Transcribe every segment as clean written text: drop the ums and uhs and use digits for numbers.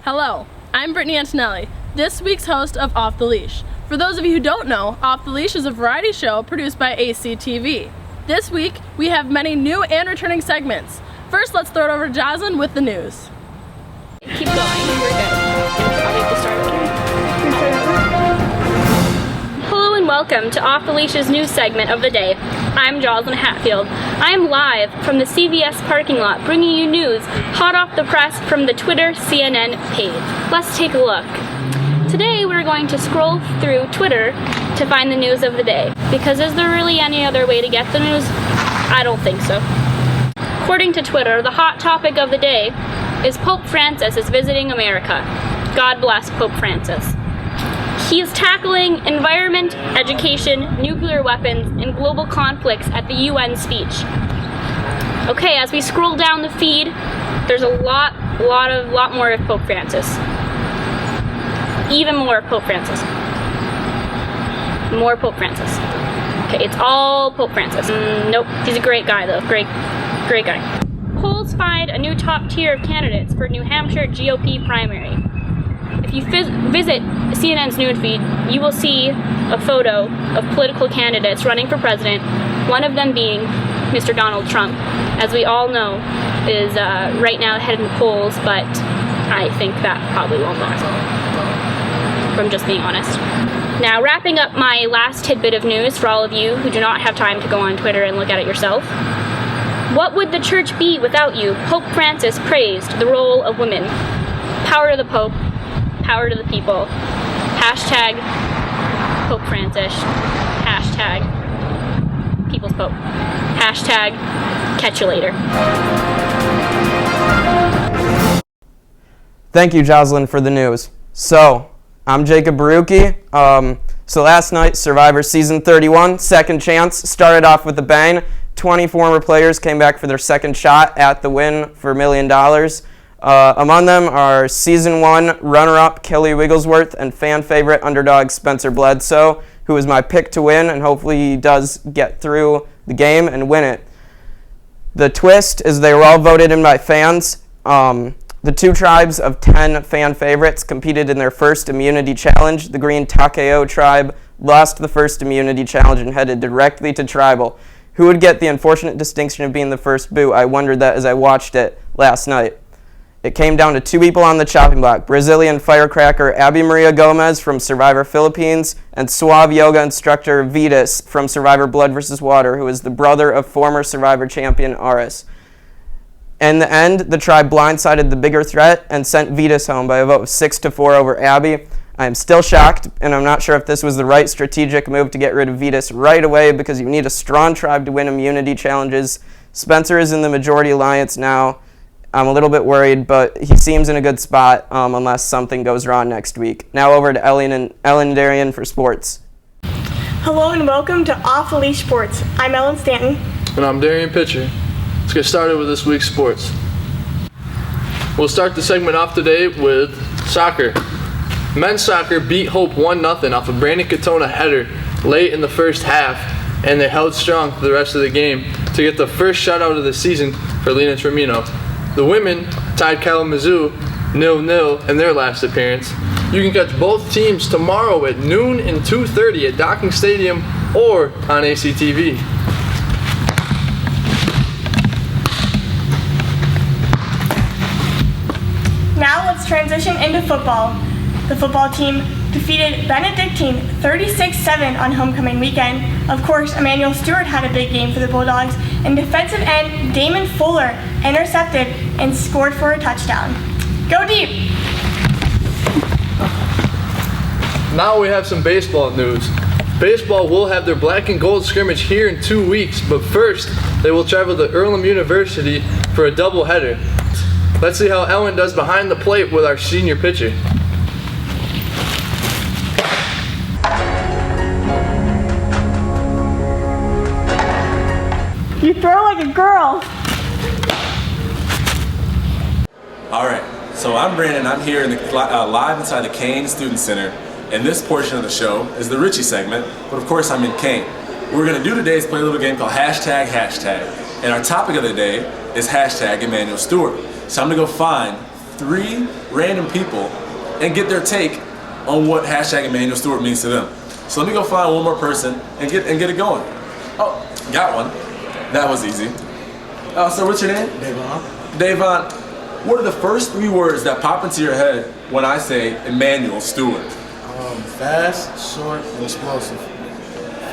Hello, I'm Brittany Antonelli, this week's host of Off the Leash. For those of you who don't know, Off the Leash is a variety show produced by ACTV. This week, we have many new and returning segments. First, let's throw it over to Jocelyn with the news. Keep going, we're good. I'll make the start over. Hello and welcome to Off the Leash's news segment of the day. I'm Jocelyn Hatfield. I am live from the CVS parking lot bringing you news hot off the press from the Twitter CNN page. Let's take a look. Today we're going to scroll through Twitter to find the news of the day. Because is there really any other way to get the news? I don't think so. According to Twitter, the hot topic of the day is Pope Francis is visiting America. God bless Pope Francis. He is tackling environment, education, nuclear weapons, and global conflicts at the UN speech. Okay, as we scroll down the feed, there's a lot more of Pope Francis. Even more of Pope Francis. More Pope Francis. Okay, it's all Pope Francis. Nope, he's a great guy though. Great guy. Polls find a new top tier of candidates for New Hampshire GOP primary. If you visit CNN's news feed, you will see a photo of political candidates running for president, one of them being Mr. Donald Trump, as we all know is right now ahead in the polls, but I think that probably won't last, if I'm just being honest. Now, wrapping up my last tidbit of news for all of you who do not have time to go on Twitter and look at it yourself. What would the church be without you? Pope Francis praised the role of women. Power to the Pope. Power to the people. Hashtag Pope Francis. Hashtag People's Pope. Hashtag catch you later. Thank you, Jocelyn, for the news. So, I'm Jacob Barucki. So last night, Survivor Season 31, Second Chance, started off with a bang. 20 former players came back for their second shot at the win for $1 million. Among them are Season 1 runner-up Kelly Wigglesworth and fan favorite underdog Spencer Bledsoe, who is my pick to win, and hopefully he does get through the game and win it. The twist is they were all voted in by fans. The two tribes of 10 fan favorites competed in their first immunity challenge. The Green Takeo tribe lost the first immunity challenge and headed directly to Tribal. Who would get the unfortunate distinction of being the first boot? I wondered that as I watched it last night. It came down to two people on the chopping block, Brazilian firecracker Abby Maria Gomez from Survivor Philippines and Suave yoga instructor Vitas from Survivor Blood vs. Water, who is the brother of former Survivor champion Aris. In the end, the tribe blindsided the bigger threat and sent Vitas home by a vote of 6-4 over Abby. I am still shocked, and I'm not sure if this was the right strategic move to get rid of Vitas right away because you need a strong tribe to win immunity challenges. Spencer is in the majority alliance now. I'm a little bit worried, but he seems in a good spot unless something goes wrong next week. Now over to Ellen and Darian for sports. Hello and welcome to Off the Leash Sports. I'm Ellen Stanton. And I'm Darian Pitcher. Let's get started with this week's sports. We'll start the segment off today with soccer. Men's soccer beat Hope 1-0 off a Brandon Katona header late in the first half, and they held strong for the rest of the game to get the first shutout of the season for Lena Tremino. The women tied Kalamazoo 0-0 in their last appearance. You can catch both teams tomorrow at noon and 2:30 at Docking Stadium or on ACTV. Now let's transition into football. The football team defeated Benedictine 36-7 on homecoming weekend. Of course, Emmanuel Stewart had a big game for the Bulldogs, and defensive end Damon Fuller intercepted and scored for a touchdown. Go deep! Now we have some baseball news. Baseball will have their black and gold scrimmage here in 2 weeks, but first they will travel to Earlham University for a doubleheader. Let's see how Ellen does behind the plate with our senior pitcher. You throw like a girl. All right, so I'm Brandon. I'm here in the live inside the Kane Student Center, and this portion of the show is the Richie segment, but of course I'm in Kane. What we're gonna do today is play a little game called Hashtag, and our topic of the day is Hashtag Emmanuel Stewart. So I'm gonna go find 3 random people and get their take on what hashtag Emmanuel Stewart means to them. So let me go find one more person and get it going. Oh, got one. That was easy. So what's your name? Davon. Davon, what are the first 3 words that pop into your head when I say Emmanuel Stewart? Fast, short, and explosive.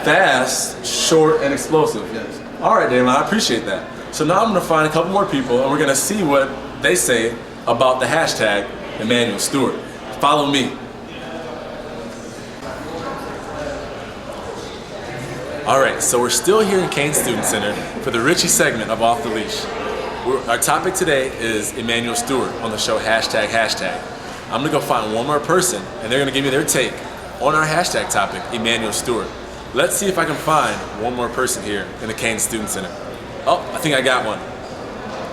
Fast, short, and explosive. Yes. All right, Davon, I appreciate that. So now I'm going to find a couple more people, and we're going to see what they say about the hashtag Emmanuel Stewart. Follow me. All right, so we're still here in Kane Student Center for the Richie segment of Off the Leash. Our topic today is Emmanuel Stewart on the show hashtag. I'm gonna go find one more person and they're gonna give me their take on our hashtag topic, Emmanuel Stewart. Let's see if I can find one more person here in the Kane Student Center. Oh, I think I got one.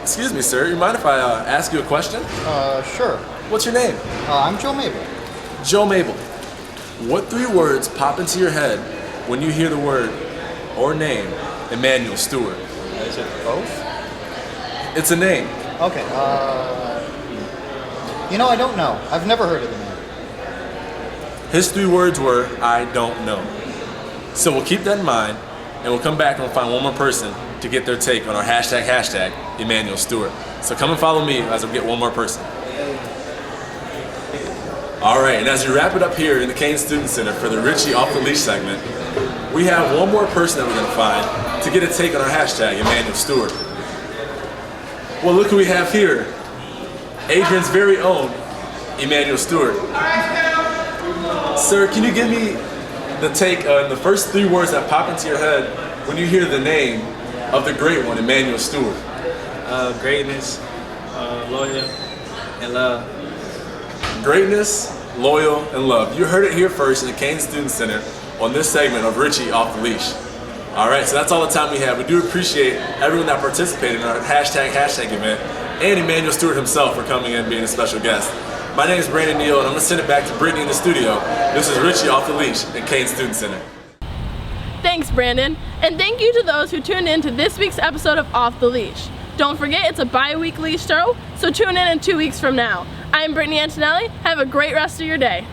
Excuse me, sir, you mind if I ask you a question? Sure. What's your name? I'm Joe Mabel. Joe Mabel. What 3 words pop into your head when you hear the word or name Emmanuel Stewart? Is it both? It's a name. Okay. I don't know. I've never heard of the name. His 3 words were, I don't know. So we'll keep that in mind, and we'll come back and we'll find one more person to get their take on our hashtag Emmanuel Stewart. So come and follow me as we get one more person. All right, and as we wrap it up here in the Kane Student Center for the Richie Off the Leash segment, we have one more person that we're going to find to get a take on our hashtag Emmanuel Stewart. Well, look who we have here. Adrian's very own Emmanuel Stewart. Sir, can you give me the take on the first 3 words that pop into your head when you hear the name of the great one, Emmanuel Stewart? Greatness, loyal, and love. Greatness, loyal, and love. You heard it here first in the Kane Student Center on this segment of Richie Off the Leash. All right, so that's all the time we have. We do appreciate everyone that participated in our hashtag event, and Emmanuel Stewart himself for coming in and being a special guest. My name is Brandon Neal, and I'm going to send it back to Brittany in the studio. This is Richie Off the Leash at Kane Student Center. Thanks, Brandon. And thank you to those who tuned in to this week's episode of Off the Leash. Don't forget, it's a bi-weekly show, so tune in 2 weeks from now. I'm Brittany Antonelli. Have a great rest of your day.